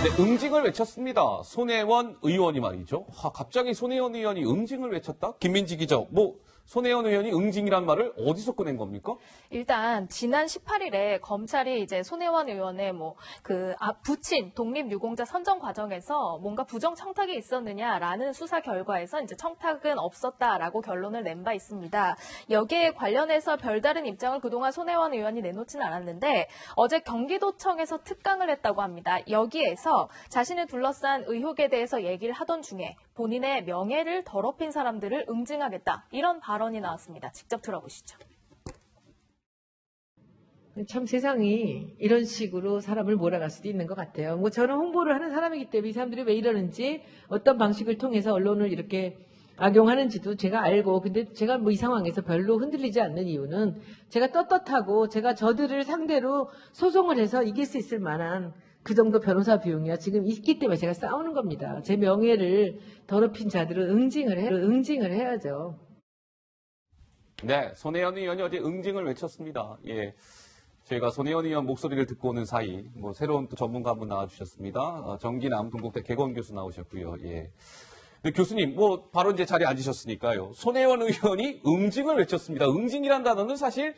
네, 응징을 외쳤습니다. 손혜원 의원이 말이죠. 갑자기 손혜원 의원이 응징을 외쳤다? 김민지 기자, 손혜원 의원이 응징이란 말을 어디서 꺼낸 겁니까? 일단 지난 18일에 검찰이 이제 손혜원 의원의 부친 독립유공자 선정 과정에서 뭔가 부정 청탁이 있었느냐라는 수사 결과에서 이제 청탁은 없었다라고 결론을 낸 바 있습니다. 여기에 관련해서 별다른 입장을 그동안 손혜원 의원이 내놓지는 않았는데 어제 경기도청에서 특강을 했다고 합니다. 여기에서 자신을 둘러싼 의혹에 대해서 얘기를 하던 중에 본인의 명예를 더럽힌 사람들을 응징하겠다. 이런 발언이 나왔습니다. 직접 들어보시죠. 참 세상이 이런 식으로 사람을 몰아갈 수도 있는 것 같아요. 저는 홍보를 하는 사람이기 때문에 이 사람들이 왜 이러는지 어떤 방식을 통해서 언론을 이렇게 악용하는지도 제가 알고, 근데 제가 이 상황에서 별로 흔들리지 않는 이유는 제가 떳떳하고 제가 저들을 상대로 소송을 해서 이길 수 있을 만한 그 정도 변호사 비용이야 지금 있기 때문에 제가 싸우는 겁니다. 제 명예를 더럽힌 자들은 응징을 해야죠. 네, 손혜원 의원이 어제 응징을 외쳤습니다. 예. 저희가 손혜원 의원 목소리를 듣고 오는 사이, 새로운 또 전문가 한 분 나와주셨습니다. 정기남 동국대 개건 교수 나오셨고요. 예. 근데 교수님, 바로 이제 자리에 앉으셨으니까요. 손혜원 의원이 응징을 외쳤습니다. 응징이란 단어는 사실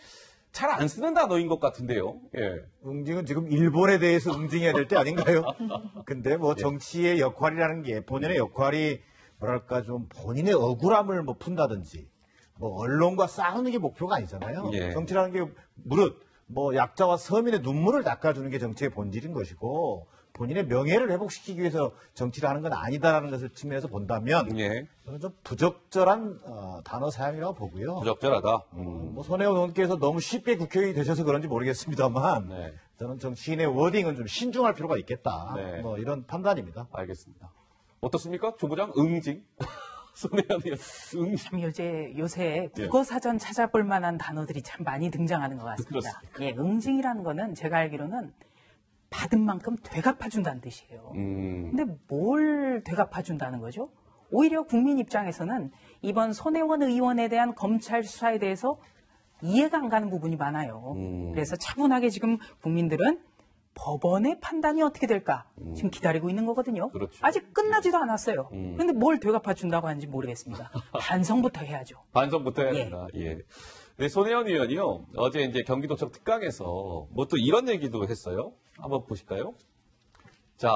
잘 안 쓰는 단어인 것 같은데요. 예. 응징은 지금 일본에 대해서 응징해야 될 때 아닌가요? 근데 정치의 역할이라는 게 본인의 역할이 좀 본인의 억울함을 푼다든지 언론과 싸우는 게 목표가 아니잖아요. 예. 정치라는 게 무릇 약자와 서민의 눈물을 닦아주는 게 정치의 본질인 것이고 본인의 명예를 회복시키기 위해서 정치를 하는 건 아니다라는 것을 측면에서 본다면 예. 저는 좀 부적절한 단어 사용이라고 보고요. 부적절하다. 손혜원 의원께서 너무 쉽게 국회의원이 되셔서 그런지 모르겠습니다만 네. 저는 정치인의 워딩은 좀 신중할 필요가 있겠다. 네. 이런 판단입니다. 알겠습니다. 어떻습니까? 조부장 응징? 손혜원 의원 응징. 참 요새 국어사전 찾아볼 만한 단어들이 참 많이 등장하는 것 같습니다. 예, 응징이라는 거는 제가 알기로는 받은 만큼 되갚아준다는 뜻이에요. 근데 뭘 되갚아준다는 거죠? 오히려 국민 입장에서는 이번 손혜원 의원에 대한 검찰 수사에 대해서 이해가 안 가는 부분이 많아요. 그래서 차분하게 지금 국민들은 법원의 판단이 어떻게 될까 지금 기다리고 있는 거거든요. 그렇죠. 아직 끝나지도 않았어요. 그런데 뭘 되갚아준다고 하는지 모르겠습니다. 반성부터 해야죠. 반성부터 해야 된다. 예. 네, 손혜원 의원이요. 어제 이제 경기도청 특강에서 또 이런 얘기도 했어요. 한번 보실까요? 자,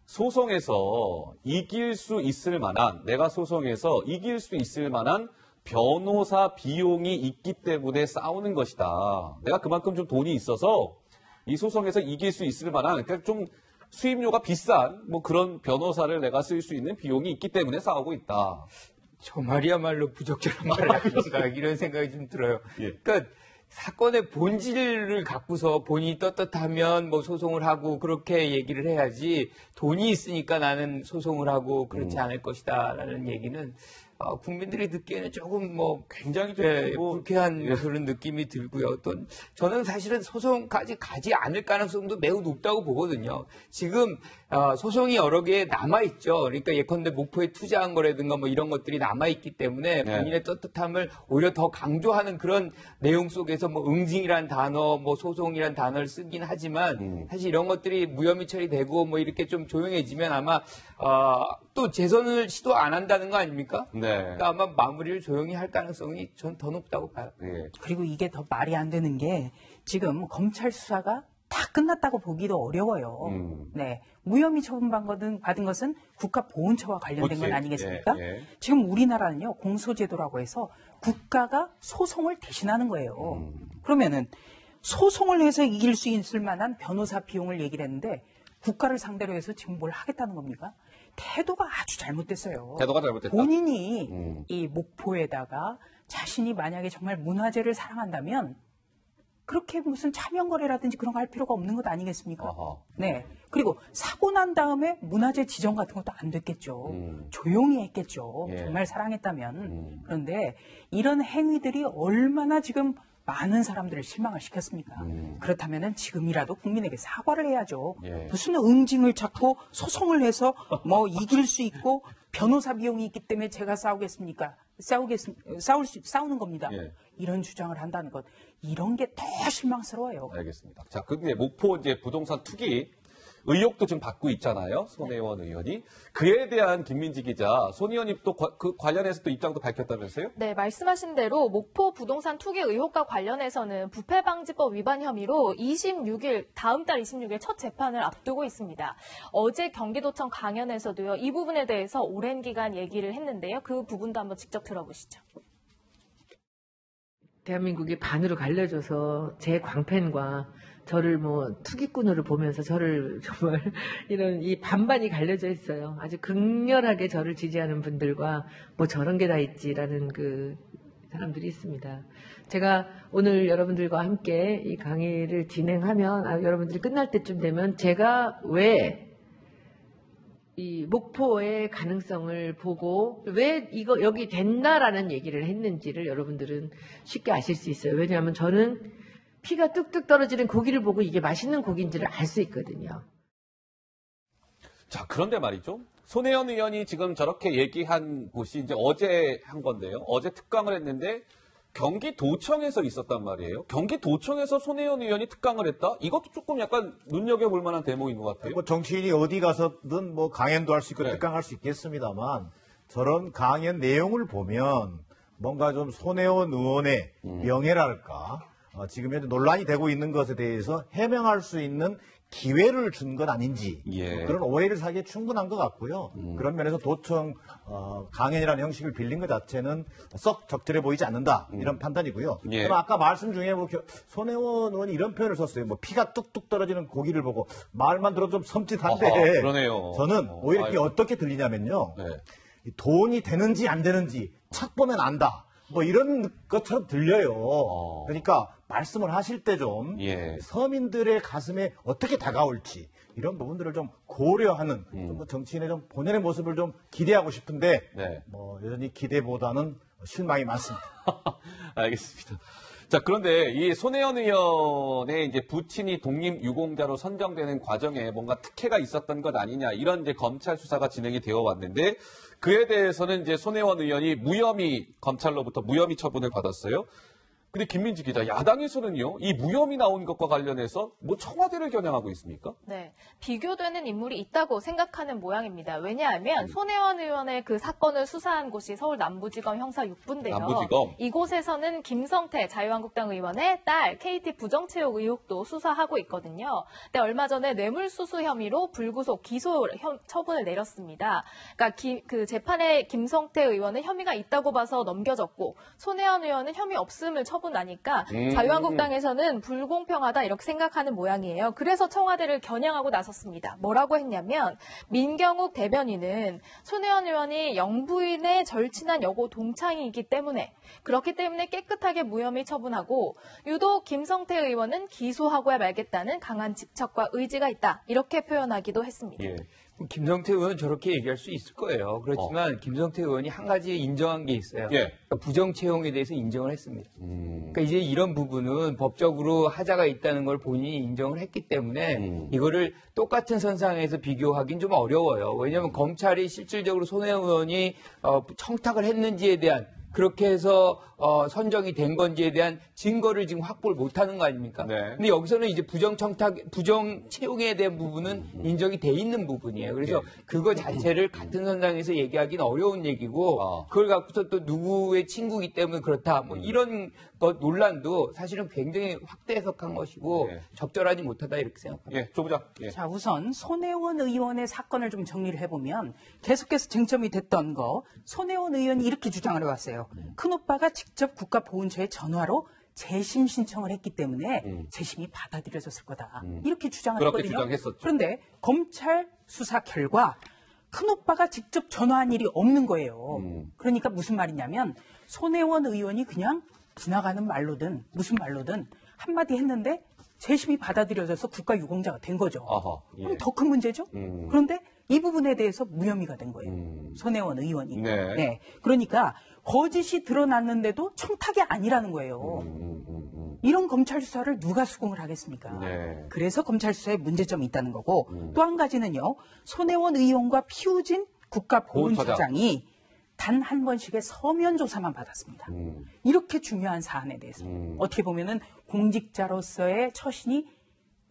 소송에서 내가 소송에서 이길 수 있을 만한 변호사 비용이 있기 때문에 싸우는 것이다. 내가 그만큼 좀 돈이 있어서 이 소송에서 이길 수 있을 만한, 그러니까 좀 수임료가 비싼 그런 변호사를 내가 쓸 수 있는 비용이 있기 때문에 싸우고 있다. 저 말이야말로 부적절한 말을 하는가 이런 생각이 좀 들어요. 예. 그러니까 사건의 본질을 갖고서 본인이 떳떳하면 소송을 하고 그렇게 얘기를 해야지 돈이 있으니까 나는 소송을 하고 그렇지 않을 것이다라는 얘기는 국민들이 듣기에는 조금 굉장히 좀 불쾌한 그런 느낌이 들고요. 또 저는 사실은 소송까지 가지 않을 가능성도 매우 높다고 보거든요. 지금 소송이 여러 개 남아있죠. 그러니까 예컨대 목포에 투자한 거라든가 이런 것들이 남아있기 때문에 본인의 떳떳함을 오히려 더 강조하는 그런 내용 속에서 응징이란 단어, 소송이란 단어를 쓰긴 하지만 사실 이런 것들이 무혐의 처리되고 이렇게 좀 조용해지면 아마 또 재선을 시도 안 한다는 거 아닙니까? 네. 그러니까 아마 마무리를 조용히 할 가능성이 전 더 높다고 봐요. 네. 그리고 이게 더 말이 안 되는 게 지금 검찰 수사가 다 끝났다고 보기도 어려워요. 네, 무혐의 처분받은 것은 국가보훈처와 관련된 건 아니겠습니까? 지금 우리나라는요 공소제도라고 해서 국가가 소송을 대신하는 거예요. 그러면은 소송을 해서 이길 수 있을 만한 변호사 비용을 얘기를 했는데 국가를 상대로 해서 지금 뭘 하겠다는 겁니까? 태도가 아주 잘못됐어요. 태도가 잘못됐다. 본인이 이 목포에다가 자신이 만약에 정말 문화재를 사랑한다면 그렇게 무슨 차명거래라든지 그런 거 할 필요가 없는 것 아니겠습니까? 네. 그리고 사고 난 다음에 문화재 지정 같은 것도 안 됐겠죠. 조용히 했겠죠. 정말 사랑했다면. 그런데 이런 행위들이 얼마나 지금 많은 사람들을 실망을 시켰습니까? 그렇다면 지금이라도 국민에게 사과를 해야죠. 무슨 응징을 찾고 소송을 해서 이길 수 있고 변호사 비용이 있기 때문에 제가 싸우겠습니까? 싸우는 겁니다. 이런 주장을 한다는 것, 이런 게 더 실망스러워요. 알겠습니다. 자, 근데 목포 부동산 투기 의혹도 지금 받고 있잖아요. 손혜원 의원이. 그에 대한 김민지 기자, 손 의원이 또 그 관련해서 또 입장도 밝혔다면서요? 네, 말씀하신 대로 목포 부동산 투기 의혹과 관련해서는 부패방지법 위반 혐의로 26일, 다음 달 26일 첫 재판을 앞두고 있습니다. 어제 경기도청 강연에서도요, 이 부분에 대해서 오랜 기간 얘기를 했는데요. 그 부분도 한번 직접 들어보시죠. 대한민국이 반으로 갈려져서 제 광팬과 저를 뭐 투기꾼으로 보면서 저를 정말 이런 이 반반이 갈려져 있어요. 아주 극렬하게 저를 지지하는 분들과 뭐 저런 게 다 있지라는 그 사람들이 있습니다. 제가 오늘 여러분들과 함께 이 강의를 진행하면 여러분들이 끝날 때쯤 되면 제가 왜 이 목포의 가능성을 보고 왜 이거 여기 된다라는 얘기를 했는지를 여러분들은 쉽게 아실 수 있어요. 왜냐하면 저는 피가 뚝뚝 떨어지는 고기를 보고 이게 맛있는 고기인지를 알 수 있거든요. 자, 그런데 말이죠. 손혜원 의원이 지금 저렇게 얘기한 곳이 이제 어제 한 건데요. 어제 특강을 했는데 경기도청에서 있었단 말이에요. 경기도청에서 손혜원 의원이 특강을 했다? 이것도 조금 약간 눈여겨볼 만한 대목인 것 같아요. 뭐 정치인이 어디 가서든 뭐 강연도 할 수 있고 네. 특강할 수 있겠습니다만 저런 강연 내용을 보면 뭔가 좀 손혜원 의원의 명예랄까 지금 현재 논란이 되고 있는 것에 대해서 해명할 수 있는 기회를 준 건 아닌지 예. 그런 오해를 사기에 충분한 것 같고요. 그런 면에서 도청 강연이라는 형식을 빌린 것 자체는 썩 적절해 보이지 않는다 이런 판단이고요. 예. 그럼 아까 말씀 중에 뭐 손혜원 의원이 이런 표현을 썼어요. 뭐 피가 뚝뚝 떨어지는 고기를 보고 말만 들어도 좀 섬찟한데 아하, 그러네요. 저는 오히려 이게 아이고. 어떻게 들리냐면요. 네. 이 돈이 되는지 안 되는지 착 보면 안다. 뭐 이런 것처럼 들려요. 그러니까 말씀을 하실 때 좀 예. 서민들의 가슴에 어떻게 다가올지 이런 부분들을 좀 고려하는 좀더 정치인의 좀 본연의 모습을 좀 기대하고 싶은데 네. 뭐 여전히 기대보다는 실망이 많습니다. 알겠습니다. 자, 그런데 이 손혜원 의원의 이제 부친이 독립유공자로 선정되는 과정에 뭔가 특혜가 있었던 것 아니냐, 이런 이제 검찰 수사가 진행이 되어 왔는데, 그에 대해서는 이제 손혜원 의원이 검찰로부터 무혐의 처분을 받았어요. 근데 김민지 기자, 야당에서는요, 이 무혐의 나온 것과 관련해서 뭐 청와대를 겨냥하고 있습니까? 네, 비교되는 인물이 있다고 생각하는 모양입니다. 왜냐하면 손혜원 의원의 그 사건을 수사한 곳이 서울 남부지검 형사 6부인데요. 남부지검. 이곳에서는 김성태 자유한국당 의원의 딸 KT 부정채용 의혹도 수사하고 있거든요. 근데 얼마 전에 뇌물수수 혐의로 불구속 기소 처분을 내렸습니다. 그러니까 그 재판에 김성태 의원은 혐의가 있다고 봐서 넘겨졌고 손혜원 의원은 혐의 없음을 처분하니까 자유한국당에서는 불공평하다 이렇게 생각하는 모양이에요. 그래서 청와대를 겨냥하고 나섰습니다. 뭐라고 했냐면 민경욱 대변인은 손혜원 의원이 영부인의 절친한 여고 동창이기 때문에 그렇기 때문에 깨끗하게 무혐의 처분하고 유독 김성태 의원은 기소하고야 말겠다는 강한 집착과 의지가 있다. 이렇게 표현하기도 했습니다. 예. 김성태 의원은 저렇게 얘기할 수 있을 거예요. 그렇지만 김성태 의원이 한 가지 인정한 게 있어요. 예. 그러니까 부정 채용에 대해서 인정을 했습니다. 그러니까 이제 이런 부분은 법적으로 하자가 있다는 걸 본인이 인정을 했기 때문에 이거를 똑같은 선상에서 비교하기는 좀 어려워요. 왜냐하면 검찰이 실질적으로 손혜원 의원이 청탁을 했는지에 대한 그렇게 해서 선정이 된 건지에 대한 증거를 지금 확보를 못하는 거 아닙니까? 네. 근데 여기서는 이제 부정 채용에 대한 부분은 인정이 돼 있는 부분이에요. 그래서 그거 자체를 같은 선상에서 얘기하기는 어려운 얘기고 그걸 갖고서 또 누구의 친구이기 때문에 그렇다. 뭐 이런 것 논란도 사실은 굉장히 확대 해석한 것이고 네. 적절하지 못하다 이렇게 생각합니다. 예, 조 부장. 예. 자, 우선 손혜원 의원의 사건을 좀 정리를 해보면 계속해서 쟁점이 됐던 거 손혜원 의원이 이렇게 주장을 해왔어요. 큰오빠가 직접 국가보훈처에 전화로 재심 신청을 했기 때문에 재심이 받아들여졌을 거다. 이렇게 주장을 그렇게 했거든요. 주장했었죠. 그런데 검찰 수사 결과 큰오빠가 직접 전화한 일이 없는 거예요. 그러니까 무슨 말이냐면 손혜원 의원이 그냥 지나가는 말로든 무슨 말로든 한마디 했는데 재심이 받아들여져서 국가유공자가 된 거죠. 아하, 예. 그럼 더 큰 문제죠. 그런데 이 부분에 대해서 무혐의가 된 거예요. 손혜원 의원이. 네. 그러니까 거짓이 드러났는데도 청탁이 아니라는 거예요. 이런 검찰 수사를 누가 수긍을 하겠습니까? 네. 그래서 검찰 수사에 문제점이 있다는 거고 또 한 가지는요. 손혜원 의원과 피우진 국가보훈처장이 단 한 번씩의 서면 조사만 받았습니다. 이렇게 중요한 사안에 대해서 어떻게 보면은 공직자로서의 처신이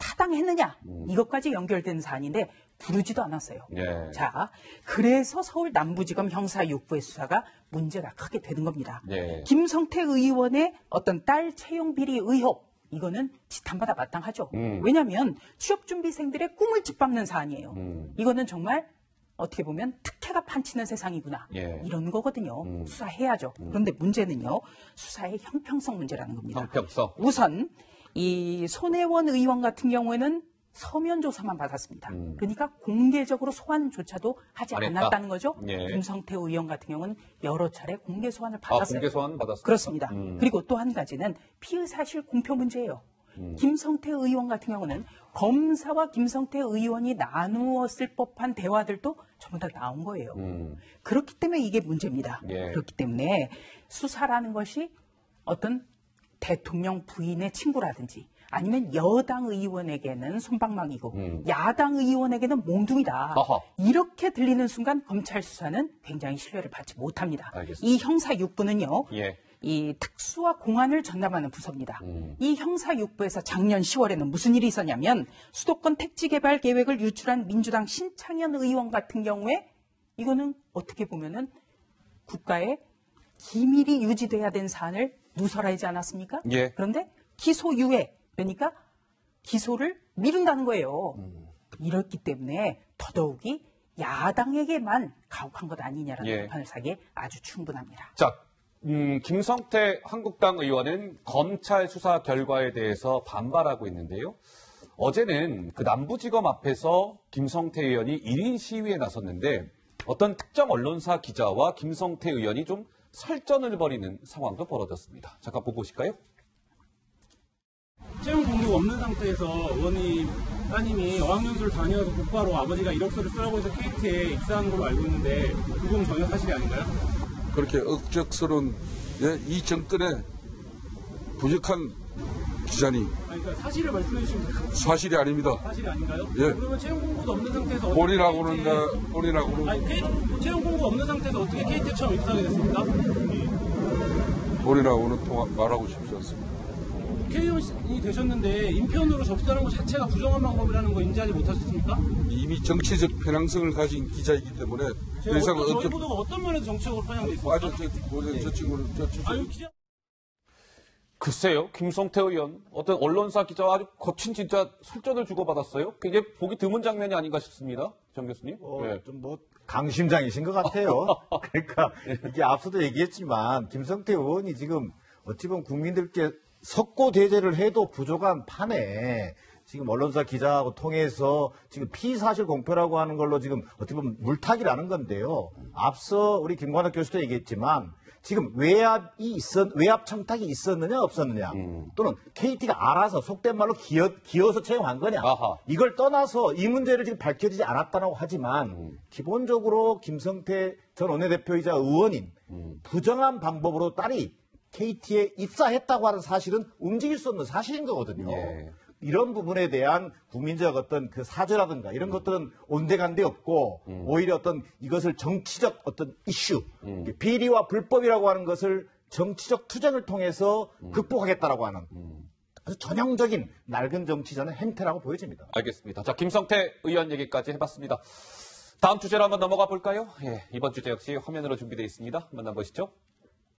타당했느냐 이것까지 연결된 사안인데 부르지도 않았어요. 예. 자, 그래서 서울 남부지검 형사 6부의 수사가 문제가 크게 되는 겁니다. 예. 김성태 의원의 어떤 딸 채용 비리 의혹 이거는 지탄받아 마땅하죠. 왜냐하면 취업준비생들의 꿈을 짓밟는 사안이에요. 이거는 정말 어떻게 보면 특혜가 판치는 세상이구나. 예. 이런 거거든요. 수사해야죠. 그런데 문제는요. 수사의 형평성 문제라는 겁니다. 형평성. 우선 이 손혜원 의원 같은 경우에는 서면 조사만 받았습니다. 그러니까 공개적으로 소환조차도 하지 안 했다. 않았다는 거죠. 예. 김성태 의원 같은 경우는 여러 차례 공개 소환을 아, 받았어요. 공개 소환 받았습니다. 그렇습니다. 그리고 또 한 가지는 피의 사실 공표 문제예요. 김성태 의원 같은 경우는 검사와 김성태 의원이 나누었을 법한 대화들도 전부 다 나온 거예요. 그렇기 때문에 이게 문제입니다. 예. 그렇기 때문에 수사라는 것이 어떤 대통령 부인의 친구라든지 아니면 여당 의원에게는 솜방망이고 야당 의원에게는 몽둥이다. 아하. 이렇게 들리는 순간 검찰 수사는 굉장히 신뢰를 받지 못합니다. 알겠습니다. 이 형사 6부는요. 예. 이 특수와 공안을 전담하는 부서입니다. 이 형사 6부에서 작년 10월에는 무슨 일이 있었냐면 수도권 택지 개발 계획을 유출한 민주당 신창현 의원 같은 경우에 이거는 어떻게 보면은 국가의 기밀이 유지돼야 된 사안을 누설하지 않았습니까? 예. 그런데 기소 유예 그러니까 기소를 미룬다는 거예요. 이렇기 때문에 더더욱이 야당에게만 가혹한 것 아니냐라는 예. 비판을 사기에 아주 충분합니다. 자, 김성태 한국당 의원은 검찰 수사 결과에 대해서 반발하고 있는데요. 어제는 그 남부지검 앞에서 김성태 의원이 1인 시위에 나섰는데 어떤 특정 언론사 기자와 김성태 의원이 좀 설전을 벌이는 상황도 벌어졌습니다. 잠깐 보고 오실까요? 채용 공개가 없는 상태에서 의원님 따님이 어학연수를 다녀서 곧바로 아버지가 이력서를 쓰라고 해서 KT에 입사하는 걸로 알고 있는데 그건 전혀 사실이 아닌가요? 그렇게 억적스러운 이 정권의 부족한 기자님 아니, 그러니까 사실을 말씀해 주시면 돼요. 사실이 아닙니다. 사실이 아닌가요? 예. 그러면 채용 공고도 없는 상태에서 본인하고는 아니, 채용 공고 없는 상태에서 어떻게 KT에 처음 입사하게 됐습니까? 본인하고는 말하고 싶지 않습니다. 국회의원이 되셨는데 인편으로 접수하는 것 자체가 부정한 방법이라는 거 인지하지 못하셨습니까? 이미 정치적 편향성을 가진 기자이기 때문에 더 이상 저희 보도가 어떤 면에서 정치적으로 편향돼 있습니까? 저 친구는 아유, 기자. 글쎄요, 김성태 의원, 어떤 언론사 기자와 아주 거친 진짜 설전을 주고받았어요. 굉장히 보기 드문 장면이 아닌가 싶습니다. 정 교수님. 네. 좀 강심장이신 것 같아요. 그러니까 이게 앞서도 얘기했지만 김성태 의원이 지금 어찌 보면 국민들께 석고대죄를 해도 부족한 판에 지금 언론사 기자하고 통해서 지금 피사실 공표라고 하는 걸로 지금 어떻게 보면 물타기라는 건데요. 앞서 우리 김관학 교수도 얘기했지만 지금 외압 청탁이 있었느냐 없었느냐 또는 KT가 알아서 속된 말로 기어서 채용한 거냐 아하. 이걸 떠나서 이 문제를 지금 밝혀지지 않았다고 하지만 기본적으로 김성태 전 원내대표이자 의원인 부정한 방법으로 딸이 KT에 입사했다고 하는 사실은 움직일 수 없는 사실인 거거든요. 예. 이런 부분에 대한 국민적 어떤 그 사죄라든가 이런 것들은 온데간데 없고 오히려 어떤 이것을 정치적 어떤 이슈, 비리와 불법이라고 하는 것을 정치적 투쟁을 통해서 극복하겠다라고 하는 아주 전형적인 낡은 정치자는 행태라고 보여집니다. 알겠습니다. 자, 김성태 의원 얘기까지 해봤습니다. 다음 주제로 한번 넘어가 볼까요? 예, 이번 주제 역시 화면으로 준비되어 있습니다. 만나보시죠.